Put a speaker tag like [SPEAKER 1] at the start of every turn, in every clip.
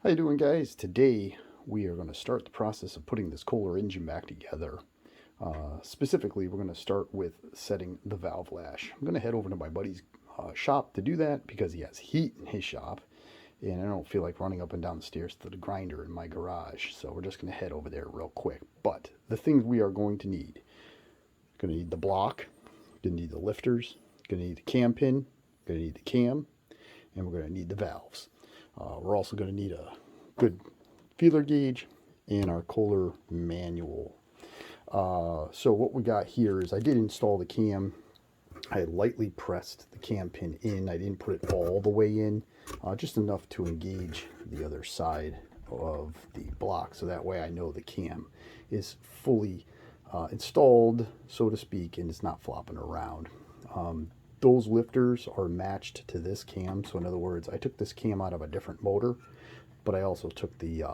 [SPEAKER 1] How you doing, guys? Today we are going to start the process of putting this Kohler engine back together. Specifically, we're going to start with setting the valve lash. I'm going to head over to my buddy's shop to do that because he has heat in his shop, and I don't feel like running up and down the stairs to the grinder in my garage. So we're just going to head over there real quick. But the things we are going to need: going to need the block, going to need the lifters, going to need the cam pin, going to need the cam, and we're going to need the valves. We're also going to need a good feeler gauge and our Kohler manual. So what we got here is I did install the cam. I lightly pressed the cam pin in. I didn't put it all the way in, just enough to engage the other side of the block, so that way I know the cam is fully installed, so to speak, and it's not flopping around. Those lifters are matched to this cam, so in other words, I took this cam out of a different motor, but I also took the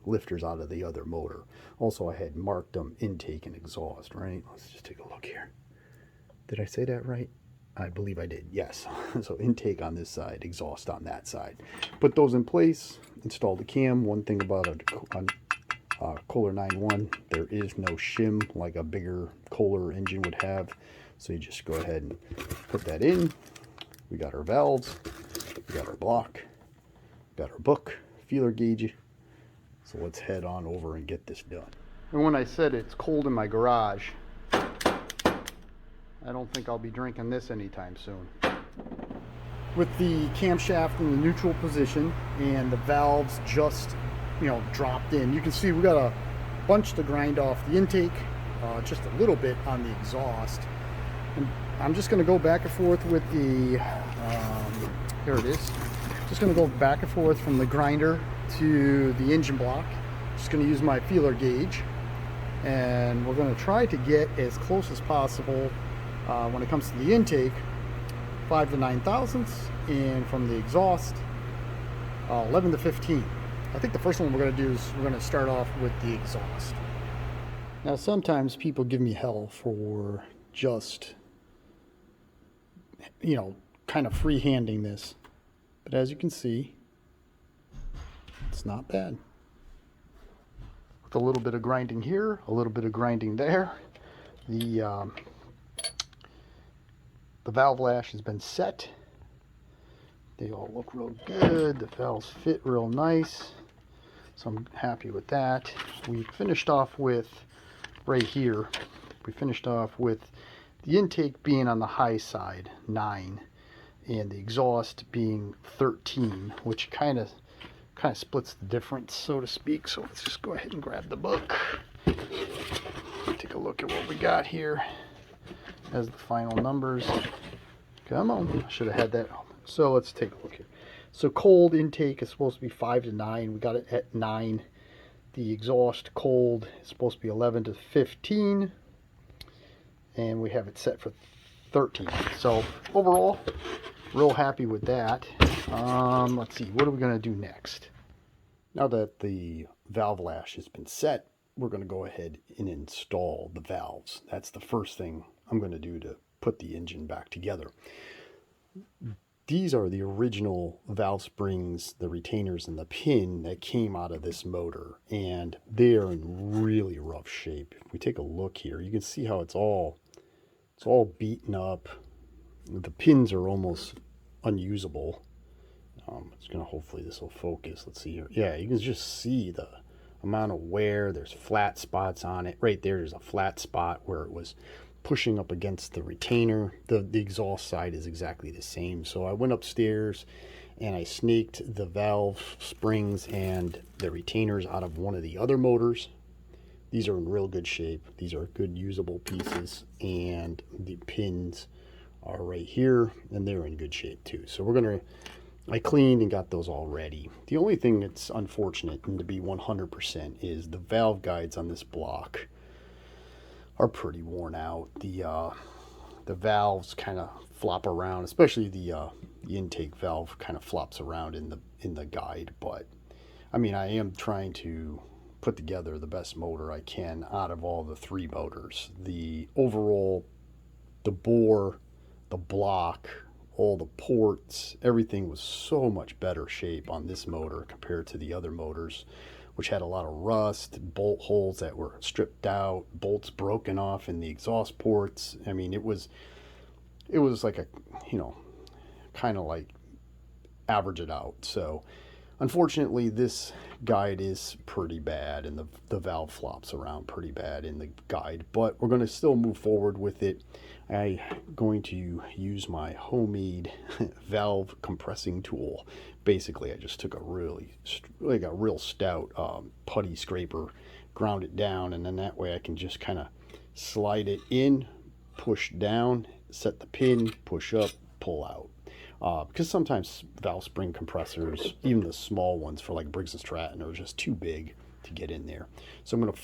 [SPEAKER 1] lifters out of the other motor. Also, I had marked them intake and exhaust, right? Let's just take a look here. Did I say that right? I believe I did, yes. So intake on this side, exhaust on that side. Put those in place, install the cam. One thing about a Kohler 91, there is no shim like a bigger Kohler engine would have. So you just go ahead and put that in. We got our valves, we got our block, we got our book, feeler gauge. So let's head on over and get this done. And when I said it's cold in my garage, I don't think I'll be drinking this anytime soon. With the camshaft in the neutral position and the valves just, dropped in, you can see we got a bunch to grind off the intake, just a little bit on the exhaust. And I'm just going to go back and forth with the, here it is. Just going to go back and forth from the grinder to the engine block. Just going to use my feeler gauge. And we're going to try to get as close as possible when it comes to the intake, 5 to 9 thousandths, and from the exhaust, 11 to 15. I think the first one we're going to do is we're going to start off with the exhaust. Now, sometimes people give me hell for just, kind of free-handing this. But as you can see, it's not bad. With a little bit of grinding here, a little bit of grinding there. The valve lash has been set. They all look real good. The valves fit real nice. So I'm happy with that. We finished off with, right here, we finished off with the intake being on the high side, 9, and the exhaust being 13, which kind of splits the difference, so to speak. So let's just go ahead and grab the book. Take a look at what we got here as the final numbers. Come on, I should have had that. So let's take a look here. So cold intake is supposed to be 5 to 9. We got it at 9. The exhaust cold is supposed to be 11 to 15. And we have it set for 13. So overall, real happy with that. Let's see, what are we going to do next? Now that the valve lash has been set, we're going to go ahead and install the valves. That's the first thing I'm going to do to put the engine back together. These are the original valve springs, the retainers, and the pin that came out of this motor, and they are in really rough shape. If we take a look here, you can see how it's all beaten up. The pins are almost unusable. It's gonna, hopefully this will focus. Let's see here. Yeah, you can just see the amount of wear. There's flat spots on it. Right there's a flat spot where it was pushing up against the retainer. The exhaust side is exactly the same. So I went upstairs and I snaked the valve springs and the retainers out of one of the other motors. These are in real good shape. These are good usable pieces, and the pins are right here, and they're in good shape too. So I cleaned and got those all ready. The only thing that's unfortunate, and to be 100%, is the valve guides on this block are pretty worn out. The valves kind of flop around, especially the intake valve kind of flops around in the guide. But I mean, I am trying to put together the best motor I can out of all the 3 motors. The overall, the bore, the block, all the ports, everything was so much better shape on this motor compared to the other motors, which had a lot of rust, bolt holes that were stripped out, bolts broken off in the exhaust ports. I mean, it was like a, you know, kind of like average it out. So unfortunately, this guide is pretty bad, and the valve flops around pretty bad in the guide, but we're going to still move forward with it. I'm going to use my homemade valve compressing tool. Basically, I just took a real stout putty scraper, ground it down, and then that way I can just kind of slide it in, push down, set the pin, push up, pull out. Because sometimes valve spring compressors, even the small ones for like Briggs & Stratton, are just too big to get in there. So I'm going to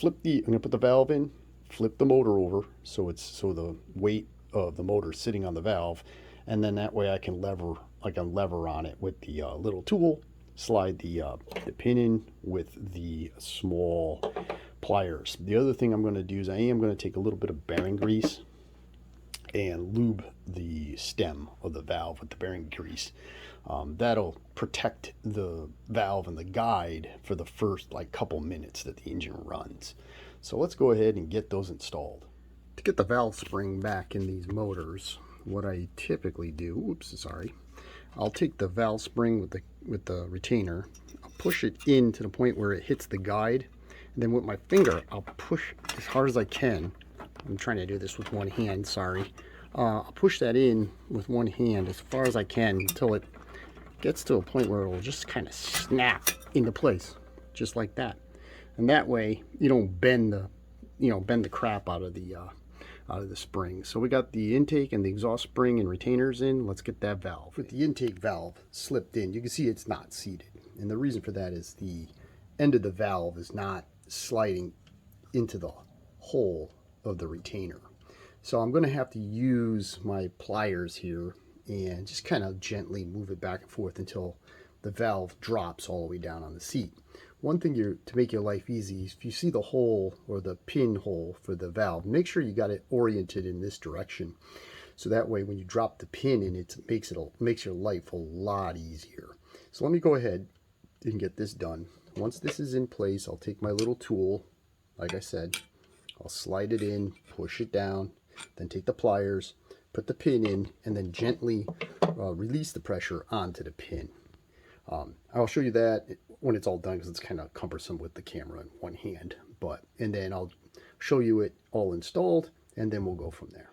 [SPEAKER 1] put the valve in, flip the motor over so the weight of the motor is sitting on the valve, and then that way I can lever on it with the little tool, slide the pin in with the small pliers. The other thing I'm going to do is I am going to take a little bit of bearing grease and lube the stem of the valve with the bearing grease. That'll protect the valve and the guide for the first couple minutes that the engine runs. So let's go ahead and get those installed. To get the valve spring back in these motors, what I typically do, I'll take the valve spring with the retainer, I'll push it in to the point where it hits the guide, and then with my finger I'll push as hard as I can. I'm trying to do this with one hand, sorry. I'll push that in with one hand as far as I can until it gets to a point where it will just kind of snap into place, just like that. And that way you don't bend the crap out of the spring. So we got the intake and the exhaust spring and retainers in. Let's get that valve. With the intake valve slipped in, you can see it's not seated. And the reason for that is the end of the valve is not sliding into the hole of the retainer. So I'm going to have to use my pliers here and just kind of gently move it back and forth until the valve drops all the way down on the seat. One thing to make your life easy is if you see the hole or the pin hole for the valve, make sure you got it oriented in this direction. So that way when you drop the pin in, it makes your life a lot easier. So let me go ahead and get this done. Once this is in place, I'll take my little tool, like I said, I'll slide it in, push it down, then take the pliers, put the pin in, and then gently release the pressure onto the pin. I'll show you that when it's all done because it's kind of cumbersome with the camera in one hand. And then I'll show you it all installed, and then we'll go from there.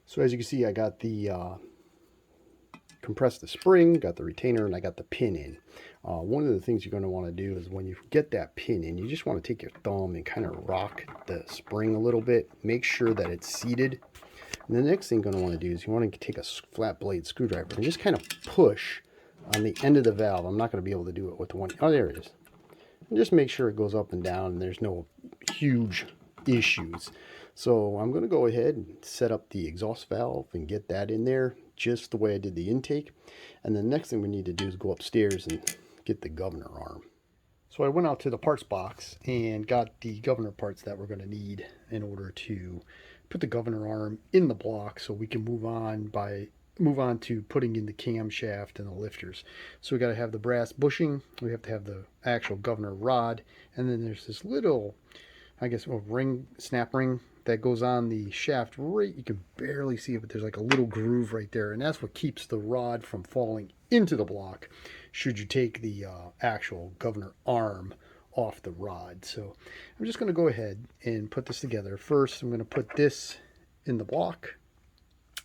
[SPEAKER 1] So as you can see, I got the compressed the spring, got the retainer, and I got the pin in. One of the things you're going to want to do is when you get that pin in, you just want to take your thumb and kind of rock the spring a little bit. Make sure that it's seated. And the next thing you're going to want to do is you want to take a flat blade screwdriver and just kind of push on the end of the valve. I'm not going to be able to do it with the one. Oh, there it is. And just make sure it goes up and down and there's no huge issues. So I'm going to go ahead and set up the exhaust valve and get that in there just the way I did the intake. And the next thing we need to do is go upstairs and get the governor arm. So I went out to the parts box and got the governor parts that we're going to need in order to put the governor arm in the block so we can move on to putting in the camshaft and the lifters. So we got to have the brass bushing, we have to have the actual governor rod, and then there's this little, I guess, a snap ring that goes on the shaft right, you can barely see it, but there's like a little groove right there, and that's what keeps the rod from falling into the block should you take the actual governor arm off the rod. So I'm just going to go ahead and put this together. First, I'm going to put this in the block.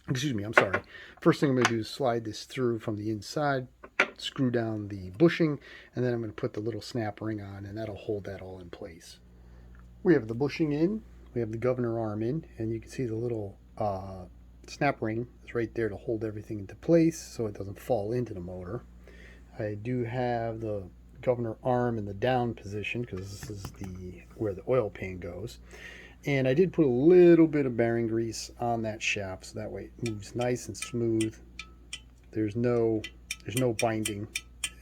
[SPEAKER 1] Excuse me, I'm sorry. First thing I'm going to do is slide this through from the inside, screw down the bushing, and then I'm going to put the little snap ring on, and that'll hold that all in place. We have the bushing in, we have the governor arm in, and you can see the little snap ring is right there to hold everything into place so it doesn't fall into the motor. I do have the governor arm in the down position because this is where the oil pan goes. And I did put a little bit of bearing grease on that shaft so that way it moves nice and smooth. There's no binding,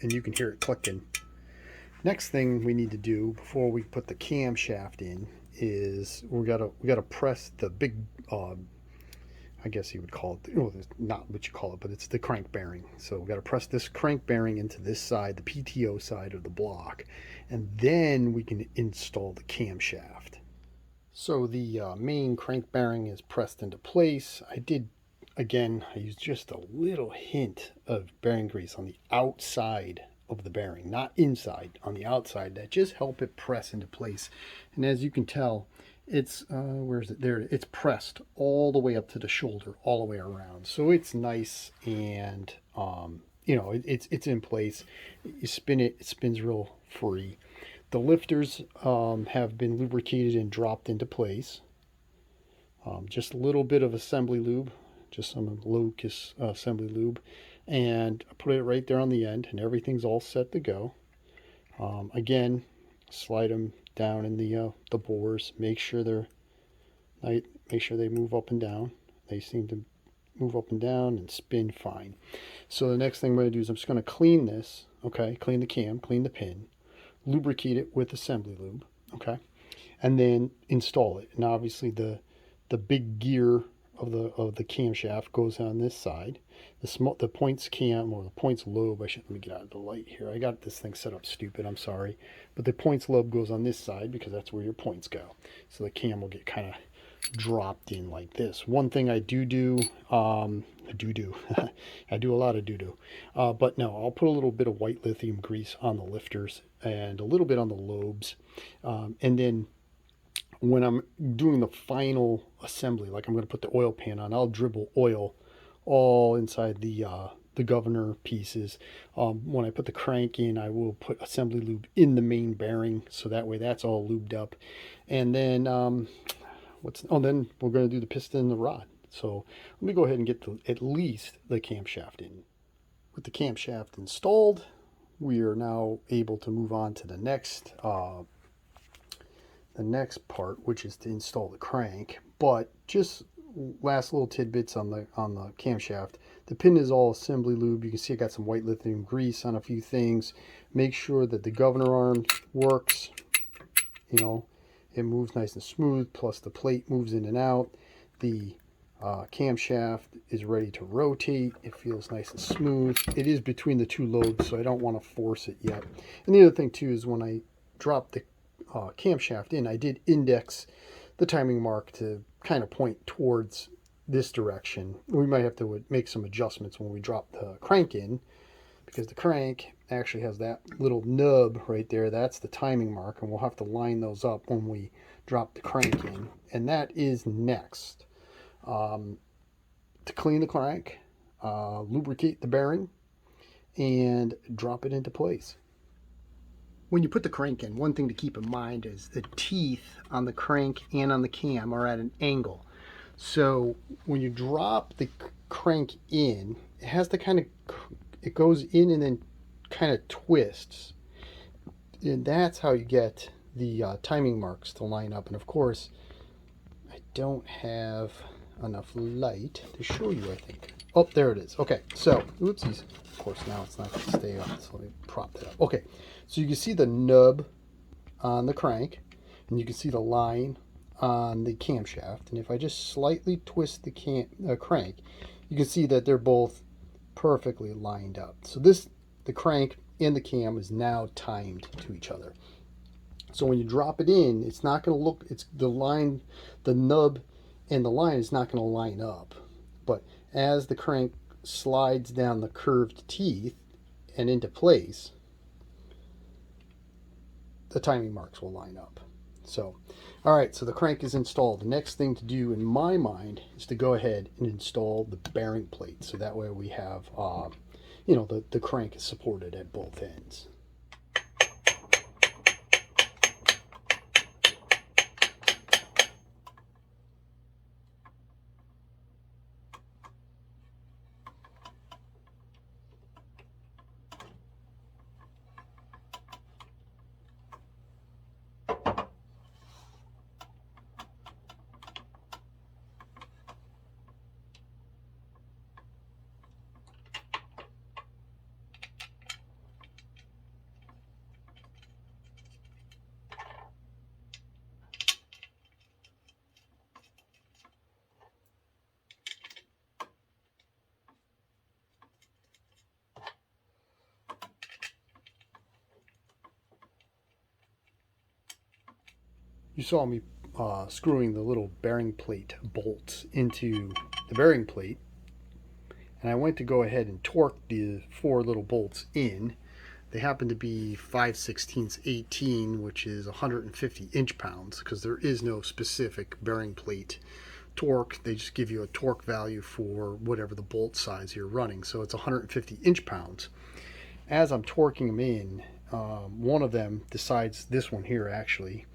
[SPEAKER 1] and you can hear it clicking. Next thing we need to do before we put the camshaft in is we gotta press the big I guess you would call it, well, it's not what you call it, but it's the crank bearing. So we've got to press this crank bearing into this side, the PTO side of the block, and then we can install the camshaft. So the main crank bearing is pressed into place. I used just a little hint of bearing grease on the outside of the bearing, not inside, on the outside. That just help it press into place. And as you can tell, it's where is it? There, it's pressed all the way up to the shoulder, all the way around. So it's nice, and it's in place. You spin it, it spins real free. The lifters have been lubricated and dropped into place. Just a little bit of assembly lube, just some Locust assembly lube, and I put it right there on the end, and everything's all set to go. Again, slide them down in the bores. Make sure they move up and down. They seem to move up and down and spin fine. So the next thing I'm going to do is I'm just going to clean this. Okay, clean the cam, clean the pin, lubricate it with assembly lube. Okay, and then install it. And obviously the big gear of the camshaft goes on this side. The points cam, or the points lobe, let me get out of the light here. I got this thing set up stupid, I'm sorry. But the points lobe goes on this side because that's where your points go. So the cam will get kind of dropped in like this. One thing I do I do a lot of do but no, I'll put a little bit of white lithium grease on the lifters and a little bit on the lobes, and then when I'm doing the final assembly, like I'm going to put the oil pan on, I'll dribble oil all inside the governor pieces. When I put the crank in, I will put assembly lube in the main bearing, so that way that's all lubed up. And then then we're going to do the piston and the rod. So let me go ahead and get at least the camshaft in. With the camshaft installed, we are now able to move on to the next part, which is to install the crank. But just last little tidbits on the camshaft. The pin is all assembly lube. You can see I got some white lithium grease on a few things. Make sure that the governor arm works. It moves nice and smooth, plus the plate moves in and out. The camshaft is ready to rotate. It feels nice and smooth. It is between the two lobes, so I don't want to force it yet. And the other thing too is when I drop the camshaft in, I did index the timing mark to kind of point towards this direction. We might have to make some adjustments when we drop the crank in, because the crank actually has that little nub right there. That's the timing mark, and we'll have to line those up when we drop the crank in. And that is next. To clean the crank, lubricate the bearing, and drop it into place. When you put the crank in, one thing to keep in mind is the teeth on the crank and on the cam are at an angle. So when you drop the crank in, it has to it goes in and then kind of twists. And that's how you get the timing marks to line up. And of course, I don't have enough light to show you, I think. Oh, there it is. Okay, so, oopsies. Of course, now it's not going to stay on, so let me prop that up. Okay, so you can see the nub on the crank, and you can see the line on the camshaft. And if I just slightly twist the crank, you can see that they're both perfectly lined up. So the crank and the cam is now timed to each other. So when you drop it in, it's not going to look, it's the line, the nub and the line is not going to line up. But as the crank slides down the curved teeth and into place, the timing marks will line up. So, all right, so the crank is installed. The next thing to do in my mind is to go ahead and install the bearing plate. So that way we have, the crank is supported at both ends. You saw me screwing the little bearing plate bolts into the bearing plate, and I went to go ahead and torque the 4 little bolts in. They happen to be 5/16 18, which is 150 inch-pounds, because there is no specific bearing plate torque. They just give you a torque value for whatever the bolt size you're running. So it's 150 inch-pounds. As I'm torquing them in, one of them decides, this one here actually,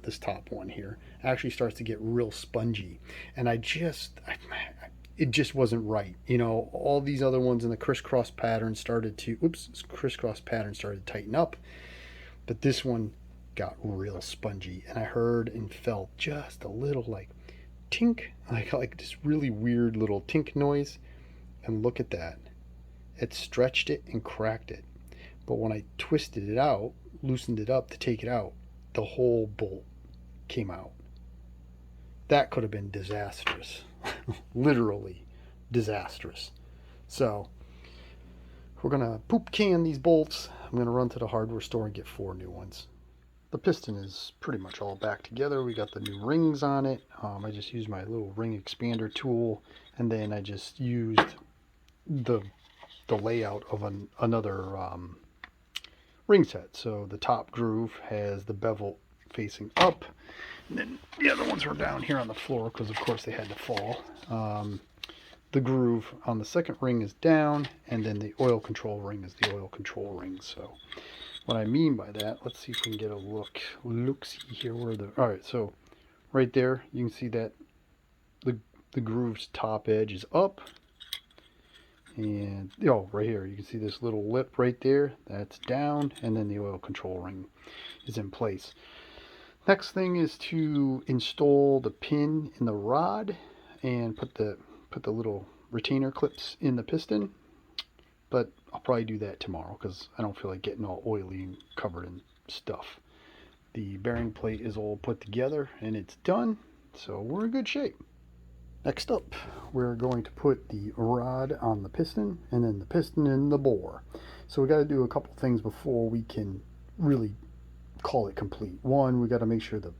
[SPEAKER 1] this top one here, actually starts to get real spongy. And it just wasn't right. You know, all these other ones in the crisscross pattern started to tighten up, but this one got real spongy, and I heard and felt just a little like tink, like this really weird little tink noise. And look at that, it stretched it and cracked it. But when I twisted it out, loosened it up to take it out, the whole bolt came out. That could have been disastrous. Literally disastrous. So we're gonna poop can these bolts. I'm gonna run to the hardware store and get 4 new ones. The piston is pretty much all back together. We got the new rings on it. I just used my little ring expander tool, and then I just used the layout of another ring set. So the top groove has the bevel facing up, and then the other ones were down here on the floor because of course they had to fall. The groove on the second ring is down, and then the oil control ring is the oil control ring. So what I mean by that, let's see if we can get a look-see here where the, all right, so right there you can see that the groove's top edge is up, and right here you can see this little lip right there, that's down, and then the oil control ring is in place. Next thing is to install the pin in the rod and put the little retainer clips in the piston, but I'll probably do that tomorrow because I don't feel like getting all oily and covered in stuff. The bearing plate is all put together and it's done, so we're in good shape. Next up, we're going to put the rod on the piston and then the piston in the bore. So we got to do a couple things before we can really call it complete. One, we got to make sure the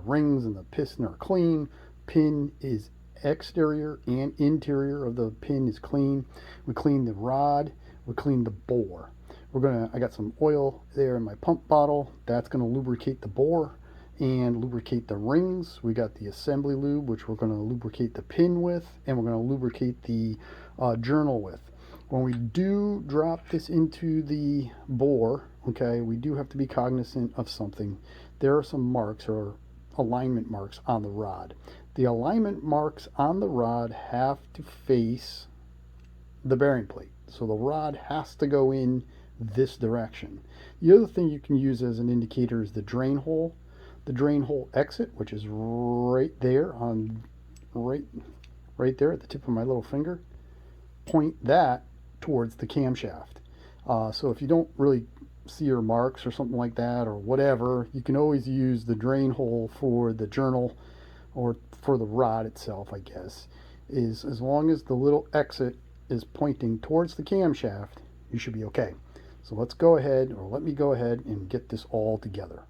[SPEAKER 1] rings and the piston are clean. Pin is exterior and interior of the pin is clean. We clean the rod, we clean the bore. I got some oil there in my pump bottle. That's going to lubricate the bore and lubricate the rings. We got the assembly lube, which we're going to lubricate the pin with, and we're going to lubricate the journal with. When we do drop this into the bore, okay, we do have to be cognizant of something. There are some marks or alignment marks on the rod. The alignment marks on the rod have to face the bearing plate. So the rod has to go in this direction. The other thing you can use as an indicator is the drain hole. The drain hole exit, which is right there right there at the tip of my little finger. Point that towards the camshaft. So if you don't really see your marks or something like that or whatever, you can always use the drain hole for the journal or for the rod itself, I guess. Is as long as the little exit is pointing towards the camshaft, you should be okay. So let's go ahead, or let me go ahead and get this all together.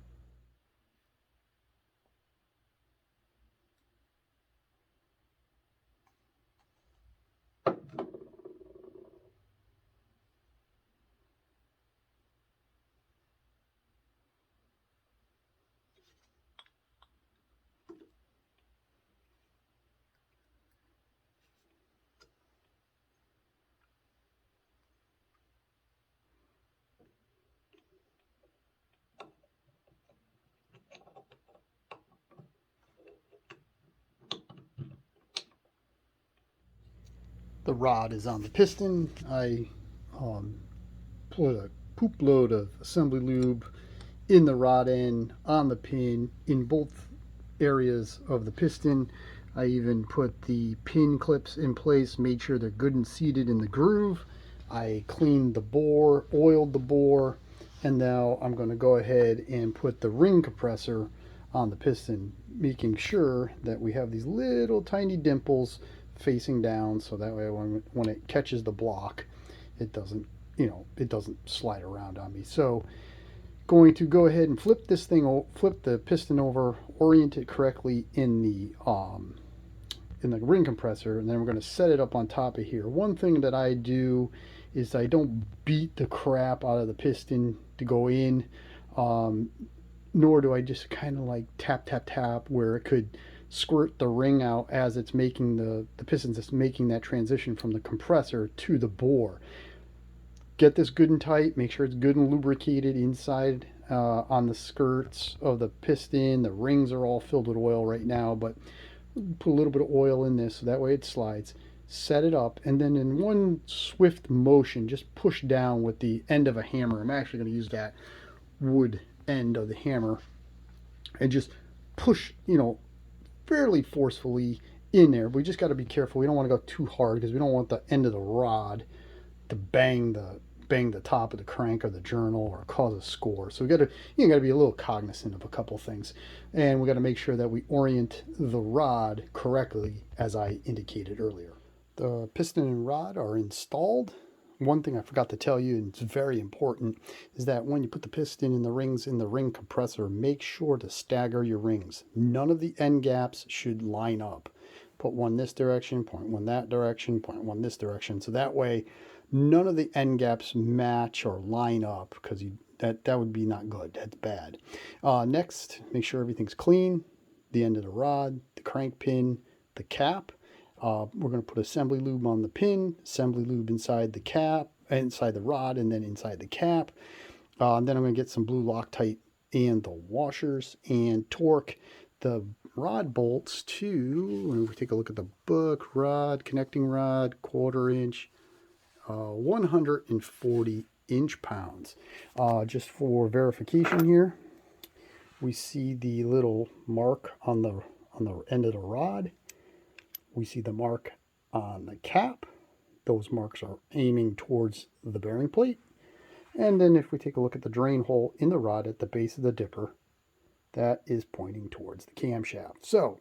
[SPEAKER 1] The rod is on the piston. I put a poop load of assembly lube in the rod end, on the pin, in both areas of the piston. I even put the pin clips in place, made sure they're good and seated in the groove. I cleaned the bore, oiled the bore, and now I'm going to go ahead and put the ring compressor on the piston, making sure that we have these little tiny dimples facing down, so that way when it catches the block, it doesn't, it doesn't slide around on me. So Going to go ahead and flip this thing, flip the piston over, orient it correctly in the ring compressor, and then we're going to set it up on top of here. One thing that I do is I don't beat the crap out of the piston to go in, nor do I just kind of like tap where it could squirt the ring out as it's making the piston's just making that transition from the compressor to the bore. Get this good and tight, make sure it's good and lubricated inside on the skirts of the piston. The rings are all filled with oil right now, but put a little bit of oil in this so that way it slides. Set it up, and then in one swift motion, just push down with the end of a hammer. I'm actually going to use that wood end of the hammer and just push, fairly forcefully in there. But we just got to be careful. We don't want to go too hard because we don't want the end of the rod to bang the top of the crank or the journal or cause a score. So you got to be a little cognizant of a couple things, and we got to make sure that we orient the rod correctly as I indicated earlier. The piston and rod are installed. One thing I forgot to tell you, and it's very important, is that when you put the piston in the rings in the ring compressor, make sure to stagger your rings. None of the end gaps should line up. Put one this direction, point one that direction, point one this direction. So that way, none of the end gaps match or line up, because that would be not good. That's bad. Next, make sure everything's clean. The end of the rod, the crank pin, the cap. We're going to put assembly lube on the pin, assembly lube inside the cap, inside the rod, and then inside the cap. And then I'm going to get some blue Loctite and the washers and torque the rod bolts to, when we take a look at the book, rod, connecting rod, 1/4 inch, 140 inch-pounds. Just for verification here, we see the little mark on the end of the rod. We see the mark on the cap. Those marks are aiming towards the bearing plate. And then if we take a look at the drain hole in the rod at the base of the dipper, that is pointing towards the camshaft. So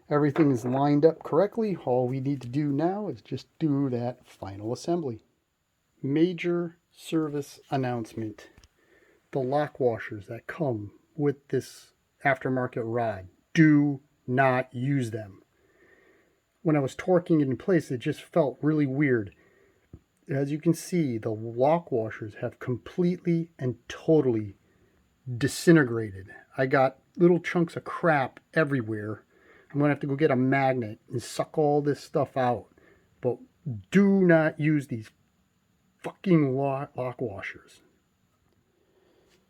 [SPEAKER 1] everything is lined up correctly. All we need to do now is just do that final assembly. Major service announcement. The lock washers that come with this aftermarket rod, do not use them. When I was torquing it in place, it just felt really weird. As you can see, the lock washers have completely and totally disintegrated. I got little chunks of crap everywhere. I'm going to have to go get a magnet and suck all this stuff out. But do not use these fucking lock washers.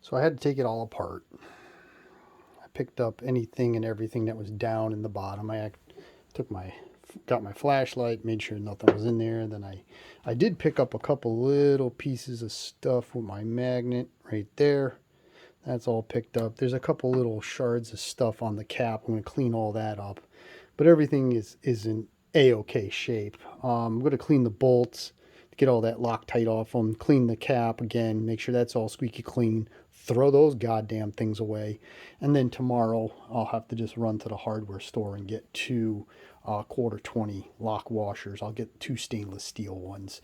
[SPEAKER 1] So I had to take it all apart. I picked up anything and everything that was down in the bottom. I got my flashlight, made sure nothing was in there. Then I did pick up a couple little pieces of stuff with my magnet right there. That's all picked up. There's a couple little shards of stuff on the cap. I'm going to clean all that up. But everything is in A-OK shape. I'm going to clean the bolts to get all that Loctite off them. Clean the cap again. Make sure that's all squeaky clean. Throw those goddamn things away. And then tomorrow I'll have to just run to the hardware store and get 2 1/4 20 lock washers. I'll get 2 stainless steel ones.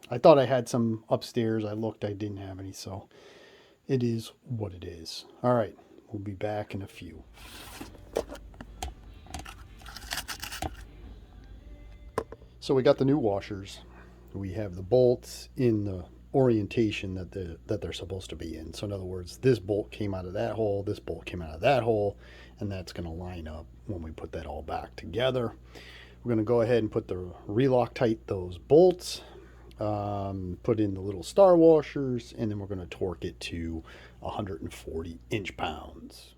[SPEAKER 1] I thought I had some upstairs. I looked, I didn't have any, so it is what it is. All right, we'll be back in a few. So we got the new washers. We have the bolts in the orientation that they're supposed to be in. So in other words, this bolt came out of that hole, this bolt came out of that hole, and that's going to line up when we put that all back together. We're going to go ahead and put the re-Loctite those bolts, put in the little star washers, and then we're going to torque it to 140 inch-pounds.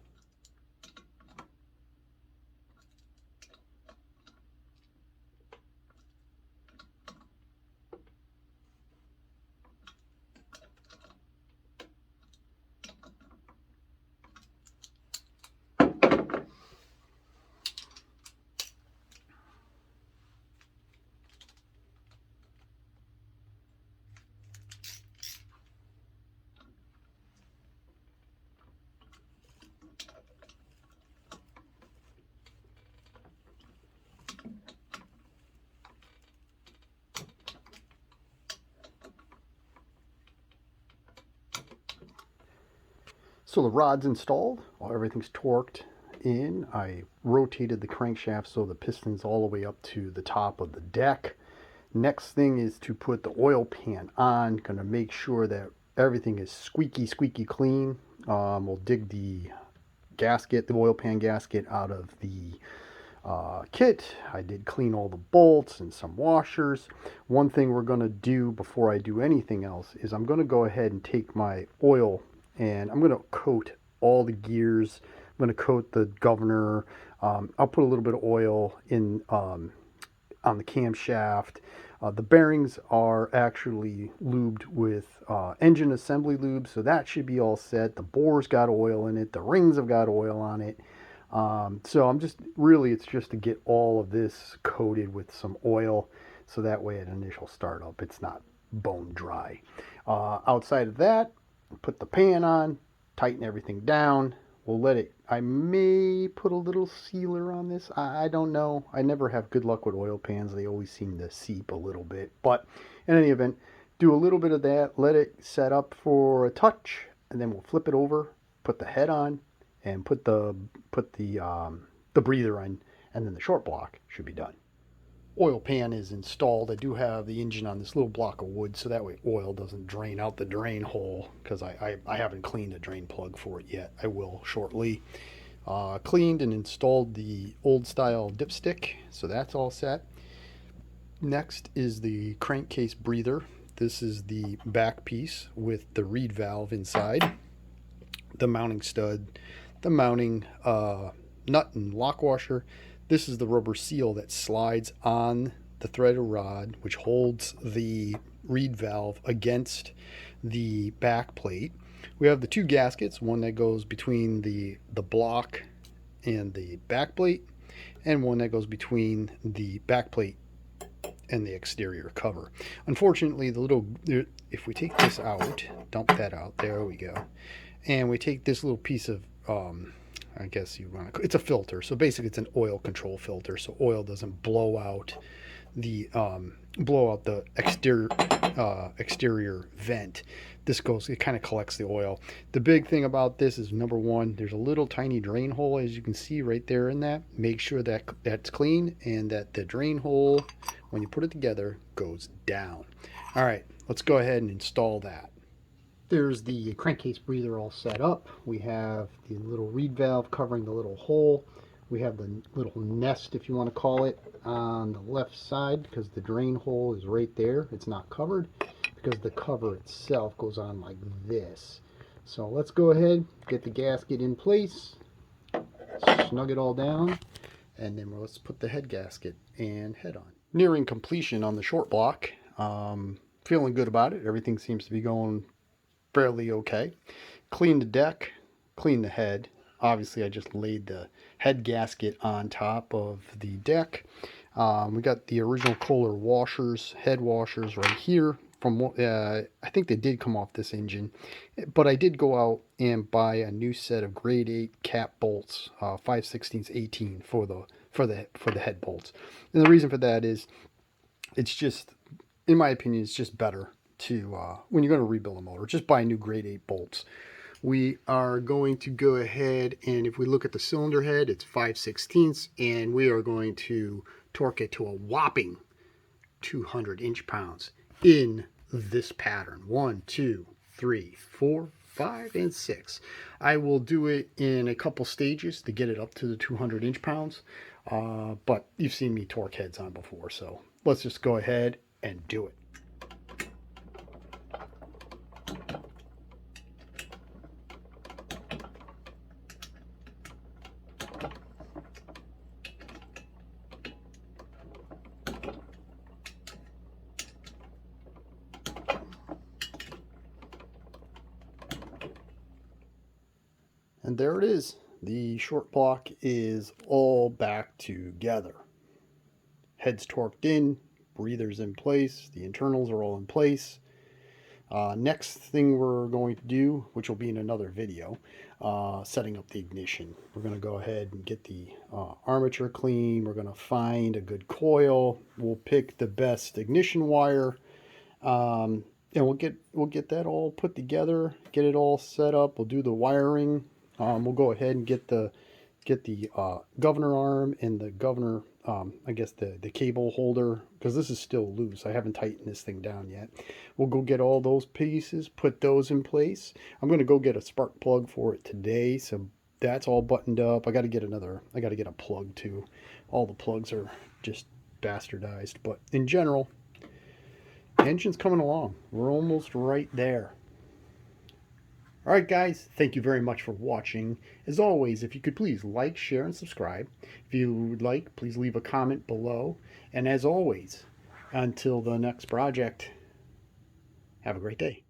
[SPEAKER 1] So the rod's installed, everything's torqued in. I rotated the crankshaft so the piston's all the way up to the top of the deck. Next thing is to put the oil pan on. Gonna make sure that everything is squeaky clean. We'll dig the gasket, the oil pan gasket, out of the kit. I did clean all the bolts and some washers. One thing we're going to do before I do anything else is I'm going to go ahead and take my oil and I'm going to coat all the gears. I'm going to coat the governor. I'll put a little bit of oil in on the camshaft. The bearings are actually lubed with engine assembly lube, so that should be all set. The bore's got oil in it. The rings have got oil on it. So I'm just, really, it's just to get all of this coated with some oil, so that way at initial startup, it's not bone dry. Outside of that, put the pan on, tighten everything down. We'll let it, I may put a little sealer on this. I don't know. I never have good luck with oil pans. They always seem to seep a little bit. But in any event, do a little bit of that, let it set up for a touch, and then we'll flip it over, put the head on, and put the breather on, and then the short block should be done. Oil pan is installed. I do have the engine on this little block of wood, so that way oil doesn't drain out the drain hole, because I haven't cleaned a drain plug for it yet. I will shortly. Cleaned and installed the old style dipstick, so that's all set. Next is the crankcase breather. This is the back piece with the reed valve inside, the mounting stud, the mounting nut and lock washer. This is the rubber seal that slides on the threaded rod, which holds the reed valve against the back plate. We have the two gaskets, one that goes between the block and the back plate, and one that goes between the back plate and the exterior cover. Unfortunately, if we take this out, dump that out, there we go, and we take this little piece of I guess you want to, it's a filter, so basically it's an oil control filter, so oil doesn't blow out the exterior vent. This goes, it kind of collects the oil. The big thing about this is, number one, there's a little tiny drain hole, as you can see right there in that. Make sure that that's clean and that the drain hole, when you put it together, goes down. All right, let's go ahead and install that. There's the crankcase breather all set up. We have the little reed valve covering the little hole. We have the little nest, if you want to call it, on the left side, because the drain hole is right there. It's not covered because the cover itself goes on like this. So let's go ahead, get the gasket in place, snug it all down, and then let's put the head gasket and head on. Nearing completion on the short block. Feeling good about it. Everything seems to be going fairly okay. Clean the deck, clean the head. Obviously, I just laid the head gasket on top of the deck. We got the original Kohler washers, head washers right here. From I think they did come off this engine, but I did go out and buy a new set of grade 8 cap bolts, 5/16 18 for the head bolts. And the reason for that is, it's just, in my opinion, it's just better to, when you're going to rebuild a motor, just buy new grade 8 bolts. We are going to go ahead, and if we look at the cylinder head, it's 5/16, and we are going to torque it to a whopping 200 inch-pounds in this pattern. 1, 2, 3, 4, 5, and 6. I will do it in a couple stages to get it up to the 200 inch-pounds, but you've seen me torque heads on before, so let's just go ahead and do it. And there it is. The short block is all back together. Head's torqued in, breathers in place, the internals are all in place. Next thing we're going to do, which will be in another video, setting up the ignition. We're going to go ahead and get the armature clean. We're going to find a good coil. We'll pick the best ignition wire. and we'll get that all put together, get it all set up. We'll do the wiring. We'll go ahead and get the governor arm and the governor, I guess the cable holder, because this is still loose. I haven't tightened this thing down yet. We'll go get all those pieces, put those in place. I'm going to go get a spark plug for it today, so that's all buttoned up. I got to get a plug too. All the plugs are just bastardized, but in general, the engine's coming along. We're almost right there. All right, guys, thank you very much for watching. As always, if you could please like, share, and subscribe. If you would like, please leave a comment below. And as always, until the next project, have a great day.